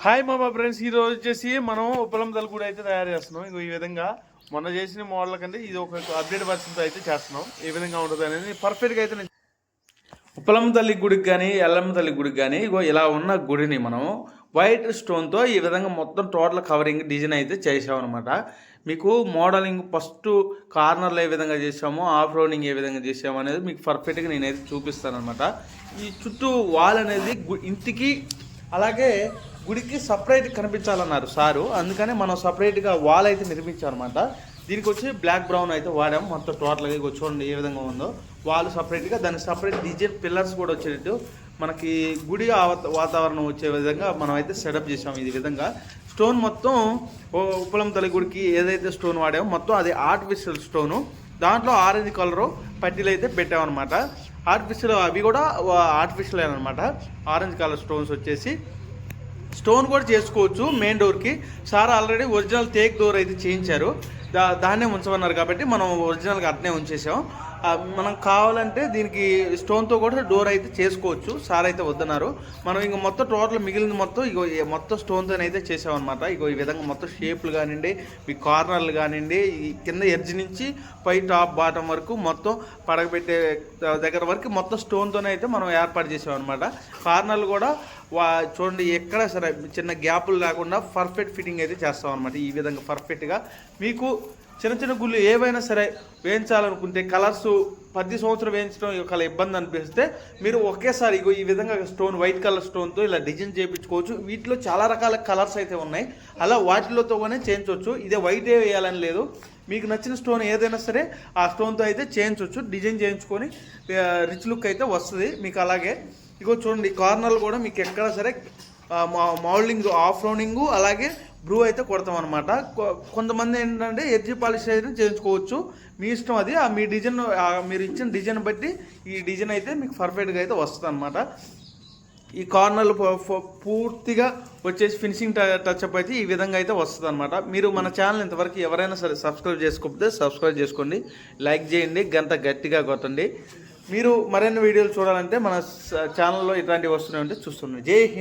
Hi మామా friends, ఈ రోజు వచ్చేసి మనం ఉప్పలం తలుగుడు అయితే తయారు చేస్తున్నాం. ఈ విధంగా మొన్న చేసిన మోడల్ కంటే ఇది ఒక అప్డేట్ వర్షన్తో అయితే చేస్తున్నాం. ఏ విధంగా ఉంటుంది అనేది పర్ఫెక్ట్గా అయితే ఉప్పలం తల్లి గుడికి కానీ ఎల్లమ్మ తల్లి గుడికి కానీ ఇలా ఉన్న గుడిని మనం వైట్ స్టోన్తో ఈ విధంగా మొత్తం టోటల్ కవరింగ్ డిజైన్ అయితే చేసామన్నమాట. మీకు మోడలింగ్ ఫస్ట్ కార్నర్లో ఏ విధంగా చేసామో ఆఫ్ రోడింగ్ ఏ విధంగా చేసామో అనేది మీకు పర్ఫెక్ట్గా నేనైతే చూపిస్తాను అనమాట. ఈ చుట్టూ వాల్ అనేది ఇంటికి అలాగే గుడికి సపరేట్ కనిపించాలన్నారు సారు, అందుకనే మనం సపరేట్గా వాల్ అయితే నిర్మించామన్నమాట. దీనికి వచ్చి బ్లాక్ బ్రౌన్ అయితే వాడాము మొత్తం టోటల్గా. చూడండి ఏ విధంగా ఉందో వాల్ సపరేట్గా, దానికి సపరేట్ డిజైన్ పిల్లర్స్ కూడా వచ్చేటట్టు మనకి గుడి వాతావరణం వచ్చే విధంగా మనం అయితే సెటప్ చేసాము. ఈ విధంగా స్టోన్ మొత్తం ఉప్పలం తల్లి గుడికి ఏదైతే స్టోన్ వాడామో మొత్తం అది ఆర్టిఫిషియల్ స్టోను. దాంట్లో ఆరెంజ్ కలరు పట్టీలు అయితే పెట్టామన్నమాట. ఆర్టిఫిషియల్ అవి కూడా ఆర్టిఫిషియల్ అనమాట. ఆరెంజ్ కలర్ స్టోన్స్ వచ్చేసి స్టోన్ కూడా చేసుకోవచ్చు. మెయిన్ డోర్కి sir already original teak door అయితే చేయించారు, దాన్నే ఉంచమన్నారు కాబట్టి మనం ఒరిజినల్గా అట్నే ఉంచేసాం. మనం కావాలంటే దీనికి స్టోన్తో కూడా డోర్ అయితే చేసుకోవచ్చు, సార్ అయితే వద్దన్నారు. మనం ఇంక మొత్తం టోటల్ మిగిలిన మొత్తం మొత్తం స్టోన్తో అయితే చేసామన్నమాట. ఈ విధంగా మొత్తం షేప్లు కానివ్వండి, మీ కార్నర్లు కానివ్వండి, ఈ కింద ఎడ్జ్ నుంచి పై టాప్ బాటం వరకు మొత్తం పడగబెట్టే దగ్గర వరకు మొత్తం స్టోన్తోనే అయితే మనం ఏర్పాటు చేసామన్నమాట. కార్నర్లు కూడా చూడండి ఎక్కడ సరే చిన్న గ్యాపులు లేకుండా పర్ఫెక్ట్ ఫిట్టింగ్ అయితే చేస్తాం అనమాట. ఈ విధంగా పర్ఫెక్ట్గా మీకు చిన్న చిన్న గుళ్ళు ఏవైనా సరే వేయించాలనుకుంటే కలర్స్ 10 సంవత్సరం వేయించడం ఒక ఇబ్బంది అనిపిస్తే మీరు ఒకేసారి ఈ విధంగా స్టోన్ వైట్ కలర్ స్టోన్తో ఇలా డిజైన్ చేయించుకోవచ్చు. వీటిలో చాలా రకాల కలర్స్ అయితే ఉన్నాయి, అలా వాటిలోతోనే చేయించవచ్చు. ఇదే వైటే వేయాలని లేదు, మీకు నచ్చిన స్టోన్ ఏదైనా సరే ఆ స్టోన్తో అయితే చేయించవచ్చు. డిజైన్ చేయించుకొని రిచ్ లుక్ అయితే వస్తుంది మీకు. అలాగే చూడండి కార్నర్లు కూడా మీకు ఎక్కడ సరే మౌల్డింగ్ ఆఫ్ రౌండింగ్ అలాగే బ్రూ అయితే కొడతాం అనమాట. కొంతమంది ఏంటంటే ఎడ్జి పాలిష్ అయితే చేయించుకోవచ్చు, మీ ఇష్టం అది. మీ డిజైన్ మీరు ఇచ్చిన డిజైన్ బట్టి ఈ డిజైన్ అయితే మీకు పర్ఫెక్ట్గా అయితే వస్తుంది అనమాట. ఈ కార్నర్లు పూర్తిగా వచ్చేసి ఫినిషింగ్ టచ్అప్ అయితే ఈ విధంగా అయితే వస్తుంది అనమాట. మీరు మన ఛానల్ ఇంతవరకు ఎవరైనా సరే సబ్స్క్రైబ్ చేసుకోకపోతే సబ్స్క్రైబ్ చేసుకోండి, లైక్ చేయండి, గంట గట్టిగా కొట్టండి. మీరు మరిన్ని వీడియోలు చూడాలంటే మన ఛానల్లో ఇట్లాంటివి వస్తూనే ఉంటే చూస్తున్నాం. జై హింద్.